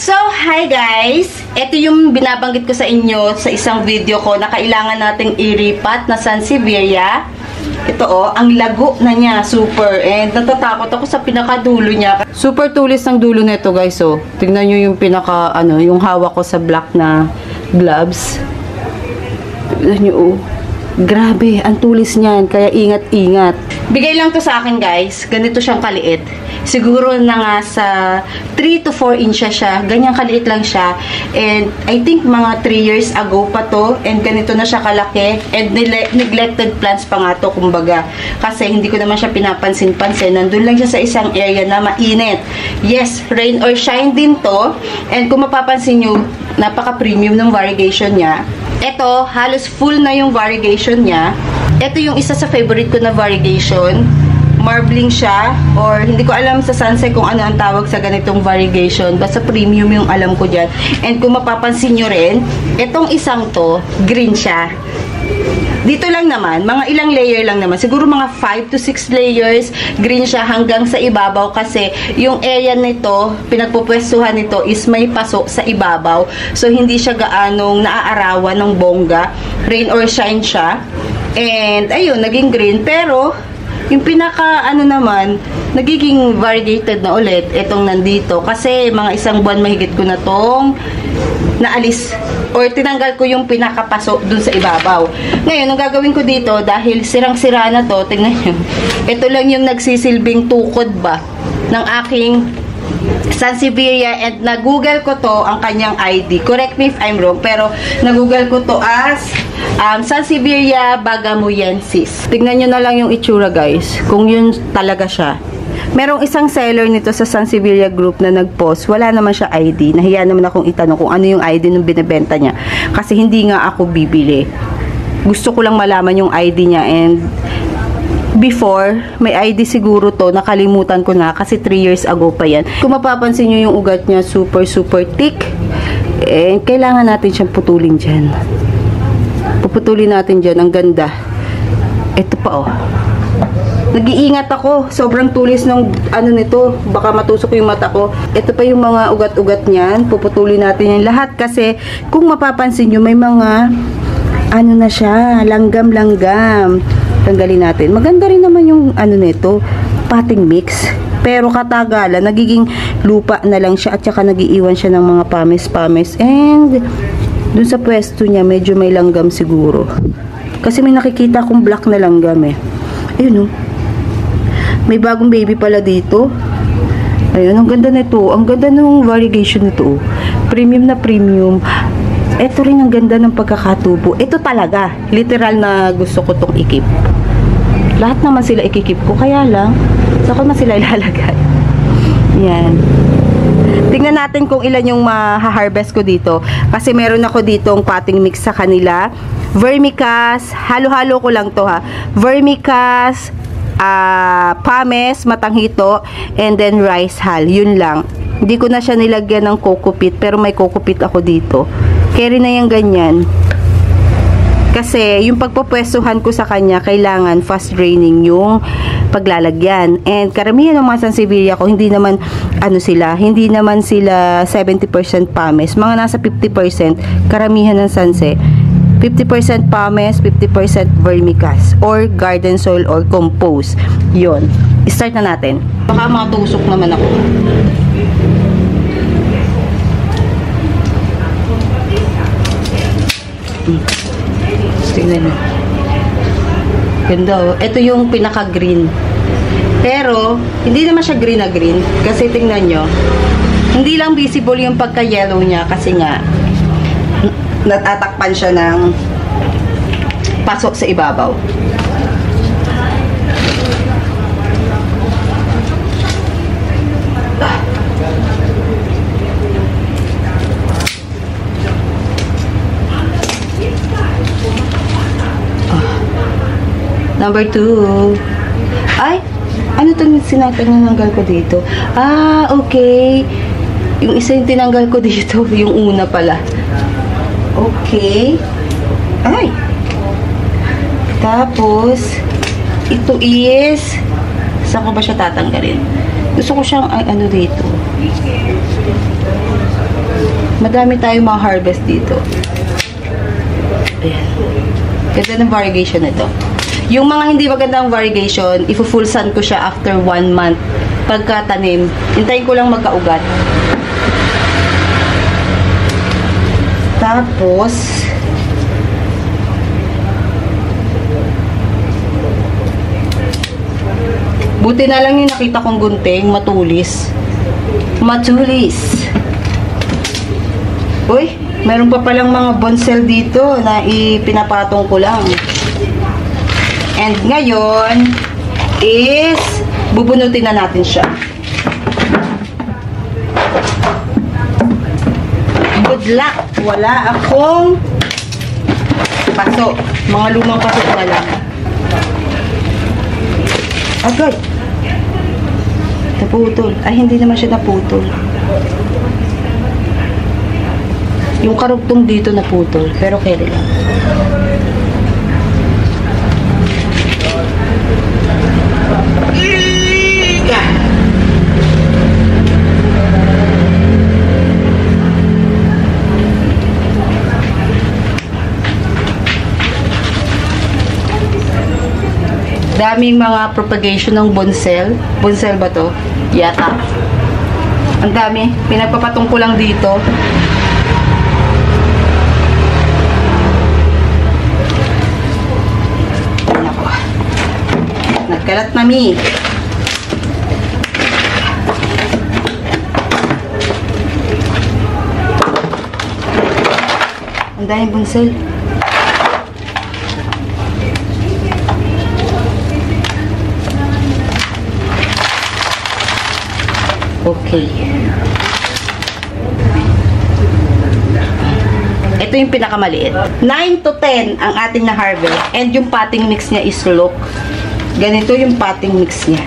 So, hi guys! Ito yung binabanggit ko sa inyo sa isang video ko na kailangan nating iripat na Sansevieria. Ito ang lago na niya, super. And natatakot ako sa pinakadulo niya. Super tulis ng dulo nito guys, Tingnan nyo yung pinaka, yung hawak ko sa black na gloves. Tignan nyo, grabe, ang tulis niyan. Kaya ingat-ingat. Bigay lang to sa akin guys. Ganito siyang kaliit. Siguro na nga sa 3 to 4 inches siya. Ganyang kaliit lang siya. And I think mga 3 years ago pa to. And ganito na siya kalaki. And neglected plants pa nga to, kumbaga. Kasi hindi ko naman siya pinapansin-pansin. Nandun lang siya sa isang area na mainit. Yes, rain or shine din to. And kung mapapansin nyo, napaka-premium ng variegation niya. Ito, halos full na yung variegation niya. Ito yung isa sa favorite ko na variegation. Marbling siya, or hindi ko alam sa Sanse kung ano ang tawag sa ganitong variegation. Basta premium yung alam ko dyan. And kung mapapansin nyo rin, itong isang to, green siya. Dito lang naman, mga ilang layer lang naman. Siguro mga 5 to 6 layers, green siya hanggang sa ibabaw kasi yung area nito, pinagpupwestuhan nito is may paso sa ibabaw. So, hindi siya gaanong naaarawan ng bongga. Rain or shine siya. And, ayun, naging green. Pero, yung pinaka, naman, nagiging variegated na ulit itong nandito. Kasi, mga isang buwan mahigit ko na tong naalis or tinanggal ko yung pinakapaso dun sa ibabaw. Ngayon, ang gagawin ko dito, dahil sirang-sira na to, tingnan nyo, ito lang yung nagsisilbing tukod ba ng aking Sansevieria, and na-google ko to ang kanyang ID. Correct me if I'm wrong, pero na-google ko to as Sansevieria bagamoyensis. Tingnan nyo na lang yung itsura guys, kung yun talaga siya. Merong isang seller nito sa Sansevieria group na nag-post, wala naman siya ID. Nahiya naman akong itanong kung ano yung ID nung binibenta niya. Kasi hindi nga ako bibili. Gusto ko lang malaman yung ID niya, and before, may ID siguro to, nakalimutan ko na kasi 3 years ago pa yan. Kung mapapansin nyo yung ugat niya, super thick. And kailangan natin siyang putulin dyan. Puputulin natin dyan, ang ganda. Ito pa nag-iingat ako, sobrang tulis ng nito, baka matusok yung mata ko. Ito pa yung mga ugat-ugat niyan, puputulin natin yan lahat kasi kung mapapansin nyo, may mga na siya, langgam-langgam. Tanggalin natin. Maganda rin naman yung nito, potting mix. Pero katagalan, nagiging lupa na lang siya at saka nagiiwan siya ng mga pamis-pamis. And dun sa pwesto niya, medyo may langgam siguro. Kasi may nakikita akong black na langgam Ayun may bagong baby pala dito. Ayun, ang ganda nito. Ang ganda ng variegation nito. Premium na premium. Ito rin ang ganda ng pagkakatubo. Ito talaga, literal na gusto ko tong ikip. Lahat naman sila ikikip ko, kaya lang, saan ko na sila ilalagay? Yan. Tingnan natin kung ilan yung ma-harvest ko dito. Kasi meron ako ditong potting mix sa kanila. Vermicast, halo-halo ko lang to Vermicast, pames, matanghito, and then rice hull. Yun lang. Hindi ko na siya nilagyan ng coco peat, pero may coco peat ako dito. Carry na yung ganyan. Kasi yung pagpapwestuhan ko sa kanya, kailangan fast draining yung paglalagyan. And karamihan ng mga Sansevieria ko, hindi naman hindi naman sila 70% pames. Mga nasa 50%, karamihan ng Sanse. 50% pames, 50% vermicast or garden soil or compost. Yun. Start na natin. Baka matusok naman ako. Tingnan nyo. Ganda Ito yung pinaka-green. Pero, hindi naman siya green na green. Kasi tingnan nyo. Hindi lang visible yung pagka-yellow niya. Kasi nga, natatakpan siya ng pasok sa ibabaw. Number 2. Ay, ano itong tinanggal ko dito? Okay. Yung isa yung tinanggal ko dito, yung una pala. Okay. Ay. Tapos, ito is, saan ko ba siya tatanggalin? Gusto ko siyang, dito. Madami tayong mga harvest dito. Ayan. Ganda ng variegation nito. Yung mga hindi magandang variegation, ifu-full sun ko siya after 1 month. Pagkatanim, hintayin ko lang magkaugat. Tapos, buti na lang yung nakita kong gunting, matulis. Matulis. Uy, meron pa palang mga bonsel dito na ipinapatong ko lang. And ngayon is bubunutin na natin siya. Good luck. Wala akong paso. Mga lumang paso na lang. Agad. Naputol. Ay, hindi naman siya naputol. Yung karugtong dito naputol. Pero kaya lang. Daming mga propagation ng bonsel. Bonsel ba to? Yata. Ang dami. Pinagpapatong ko lang dito. Ako. Nagkalat na mi. Ang daming bonsel. Okay. Ito yung pinakamaliit. 9 to 10 ang ating na-harvest. And yung potting mix niya is look. Ganito yung potting mix niya.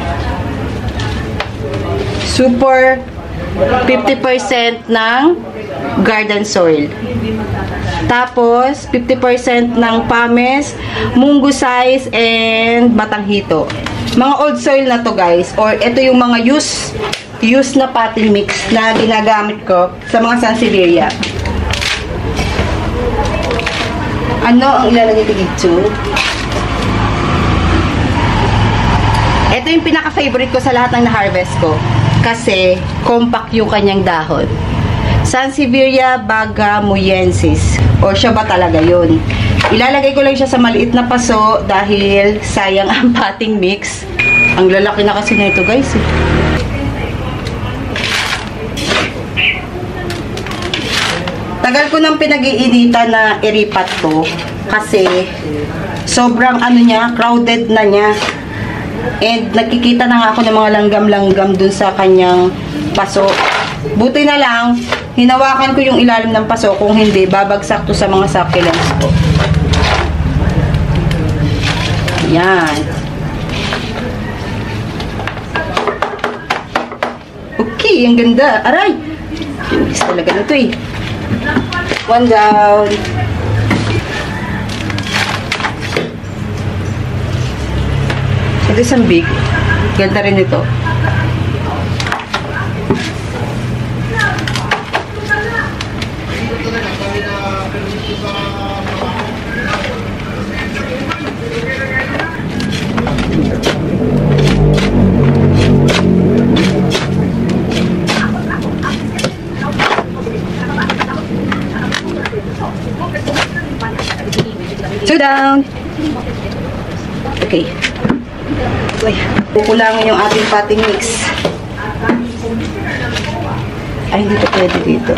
Super 50% ng garden soil. Tapos, 50% ng pames, mungo size, and batanghito. Mga old soil na to guys. Or ito yung mga used na potting mix na ginagamit ko sa mga Sansevieria. Ano ang ilalagay ko dito? Ito yung pinaka-favorite ko sa lahat ng na-harvest ko. Kasi, compact yung kanyang dahon. Sansevieria bagamoyensis. O siya ba talaga yun? Ilalagay ko lang siya sa maliit na paso dahil sayang ang potting mix. Ang lalaki na kasi na ito guys eh. Tagal ko nang pinag-iinitan na iripat to kasi sobrang ano niya, crowded na niya. And nakikita na nga ako ng mga langgam-langgam dun sa kanyang paso. Buti na lang, hinawakan ko yung ilalim ng paso. Kung hindi, babagsak to sa mga succulents ko. Yan. Okay, ang ganda. Aray! Kinis talaga na to eh. 1 down. Ito isang big. Ganda rin ito. Two down. Okay. Kukulangin yung ating potting mix. Ay, hindi pa pwede dito.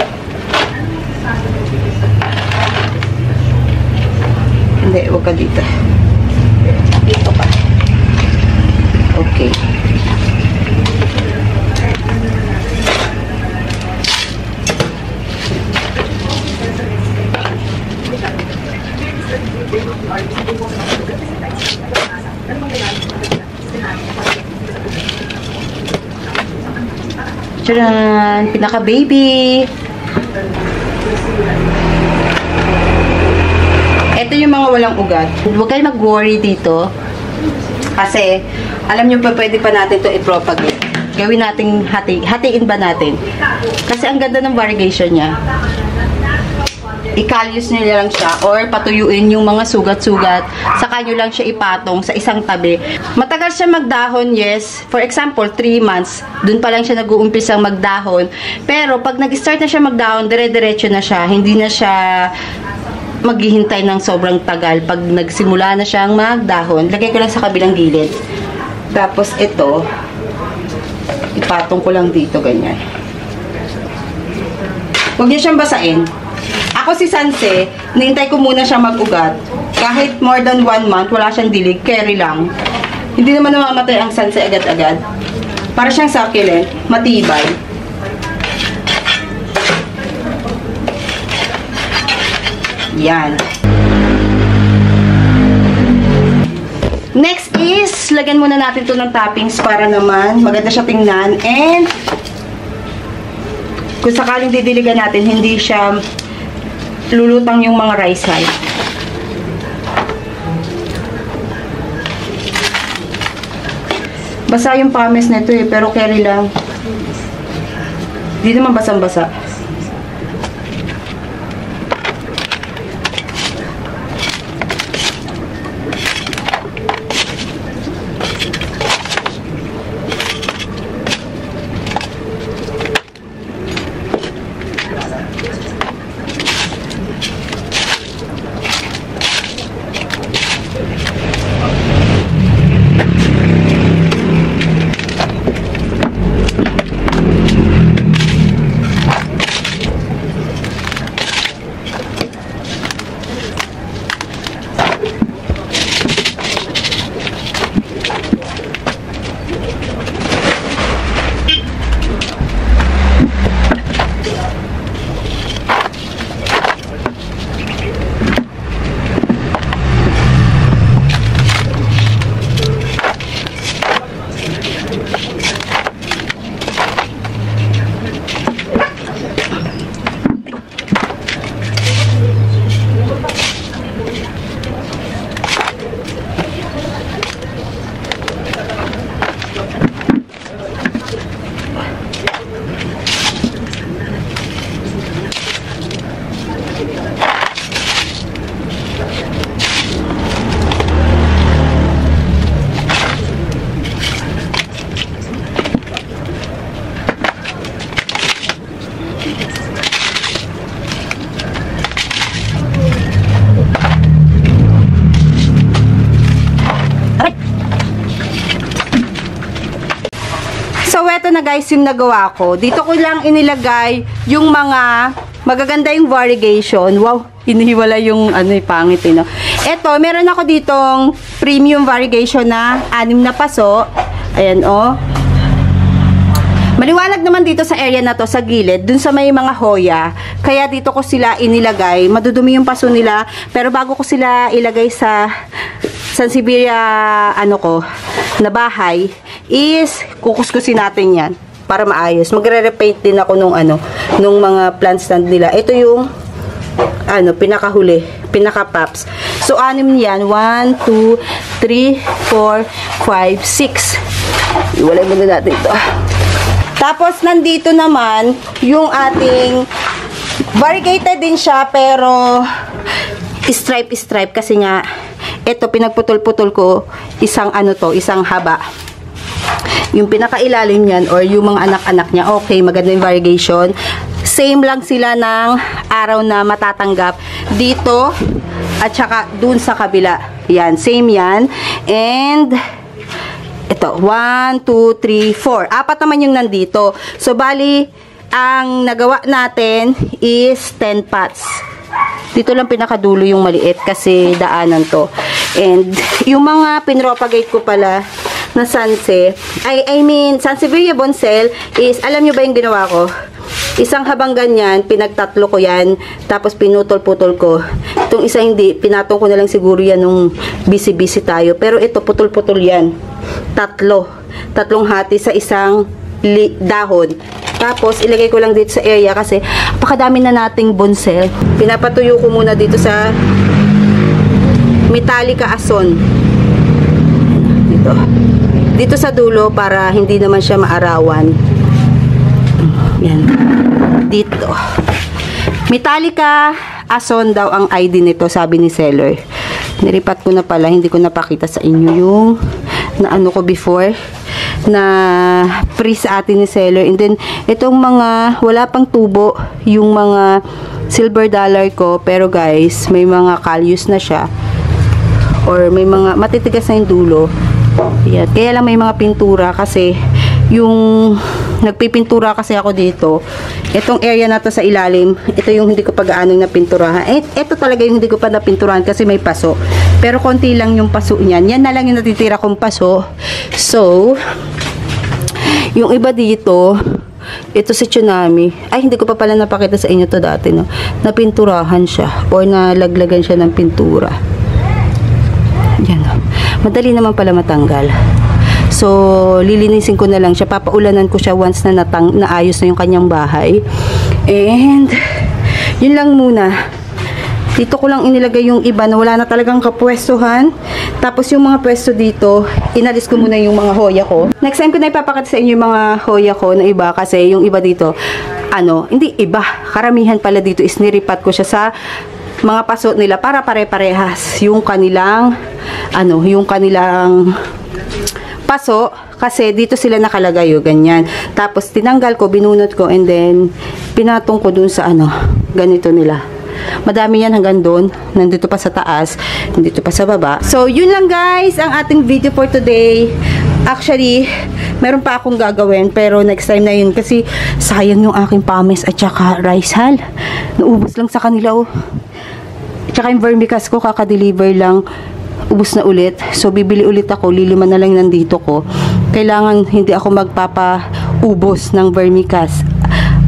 Hindi, huwag ka dito. Dito pa. Okay. Tcharan! Pinaka-baby! Ito yung mga walang ugat. Huwag kayo mag-worry dito. Kasi, alam nyo pa, pwede pa natin ito i-propagate. Gawin natin, hatiin ba natin? Kasi ang ganda ng variegation niya. ikalyos nyo lang siya or patuyuin yung mga sugat-sugat. Saka nyo lang siya ipatong sa isang tabi. Matagal siya magdahon, yes. For example, 3 months. Dun pa lang siya nag-uumpisang magdahon. Pero pag nag-start na siya magdahon, dire-diretso na siya. Hindi na siya maghihintay ng sobrang tagal. Pag nagsimula na siyang magdahon, lagay ko lang sa kabilang gilid. Tapos ito, ipatong ko lang dito, ganyan. Huwag niyo siyang basain. Ako si Sanse, nintay ko muna siya mag-ugat. Kahit more than 1 month, wala siyang dilig, carry lang. Hindi naman namamatay ang Sanse agad-agad. Para siyang succulent, matibay. Yan. Next is, lagyan muna natin to ng toppings para naman maganda siya tingnan. And, kung sakaling didiligan natin, hindi siya lulutang yung mga rice hull. Basa yung pames nito eh, pero carry lang. Hindi naman basang-basa. So, eto na guys yung nagawa ko. Dito ko lang inilagay yung mga magaganda yung variegation. Wow, inihiwala yung pangit no? Eto, meron ako ditong premium variegation na 6 na paso. Ayan Maliwanag naman dito sa area na to, sa gilid, dun sa may mga hoya. Kaya dito ko sila inilagay. Madudumi yung paso nila. Pero bago ko sila ilagay sa Sansevieria, na bahay, is kukuskusin natin yan para maayos. Magre-repaint din ako nung mga plant stand nila. Ito yung pinakahuli, pinaka-pops. So, 6 yan. 1, 2, 3, 4, 5, 6. Iwalay muna natin ito. Tapos, nandito naman yung ating variegated din siya, pero stripe kasi nga ito pinagputol-putol ko isang isang haba. Yung pinakailalim niyan or yung mga anak-anak niya, okay, maganda yung variegation. Same lang sila ng araw na matatanggap dito at saka dun sa kabila. Yan, same yan. And ito, 1, 2, 3, 4. 4 naman yung nandito. So, bali, ang nagawa natin is 10 pots. Dito lang pinakadulo yung maliit kasi daanan to. And yung mga pinropagate ko pala na Sanse, Sansevieria Bonsel is, alam nyo ba yung ginawa ko? Isang habang ganyan, pinagtatlo ko yan, tapos pinutol-putol ko. Itong isa hindi, pinatong ko na lang siguro yan nung busy-busy tayo. Pero ito, putol-putol yan. Tatlong hati sa isang dahon. Tapos, ilagay ko lang dito sa area kasi napakadami na nating bonsel. Pinapatuyo ko muna dito sa Metallica Ason. Dito sa dulo para hindi naman siya maarawan. Yan. Dito. Metallica Ason daw ang ID nito, sabi ni seller. Niripat ko na pala, hindi ko napakita sa inyo yung na ano ko before na free sa atin ni seller. And then itong mga wala pang tubo, yung mga silver dollar ko, pero guys, may mga kalyus na siya or may mga matitigas na yung dulo. Yan. Kaya lang may mga pintura kasi yung nagpipintura kasi ako dito. Itong area na to sa ilalim, ito yung hindi ko pa gaano napinturahan. Ito talaga yung hindi ko pa napinturahan kasi may paso. Pero konti lang yung paso niyan. Yan na lang yung natitira kong paso. So, yung iba dito, ito si Tsunami. Ay, hindi ko pa pala napakita sa inyo to dati, no? Napinturahan siya or nalaglagan siya ng pintura. Yan, no? Madali naman pala matanggal. So, lilinisin ko na lang siya. Papaulanan ko siya once na naayos na yung kanyang bahay. And, yun lang muna. Dito ko lang inilagay yung iba na wala na talagang kapwestuhan. Tapos yung mga pwesto dito, inalis ko muna yung mga hoya ko. Next time ko na ipapakita sa inyo yung mga hoya ko na iba kasi yung iba dito, hindi iba. Karamihan pala dito is niripat ko siya sa mga paso nila para pare-parehas yung kanilang yung kanilang paso kasi dito sila nakalagay ganyan. Tapos tinanggal ko, binunot ko and then pinatong ko dun sa ganito nila. Madami yan hanggang doon. Nandito pa sa taas, nandito pa sa baba. So yun lang guys ang ating video for today. Actually, meron pa akong gagawin pero next time na yun kasi sayang yung aking pamis at saka rice hal. Naubos lang sa kanila Tsaka yung vermicast ko, kaka-deliver lang, ubos na ulit. So, bibili ulit ako, lilima na lang nandito ko. Kailangan hindi ako magpapa-ubos ng vermicast.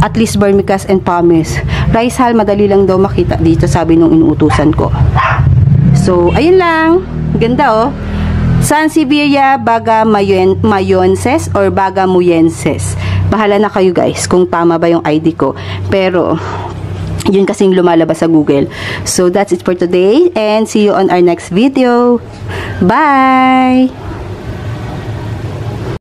At least vermicast and pumice. Rice hal, madali lang daw makita dito, sabi nung inuutusan ko. So, ayun lang. Ganda Sansevieria Baga Mayonses or Baga Muyenses. Bahala na kayo guys kung tama ba yung ID ko. Pero, yun kasing lumalabas sa Google. So, that's it for today and see you on our next video. Bye!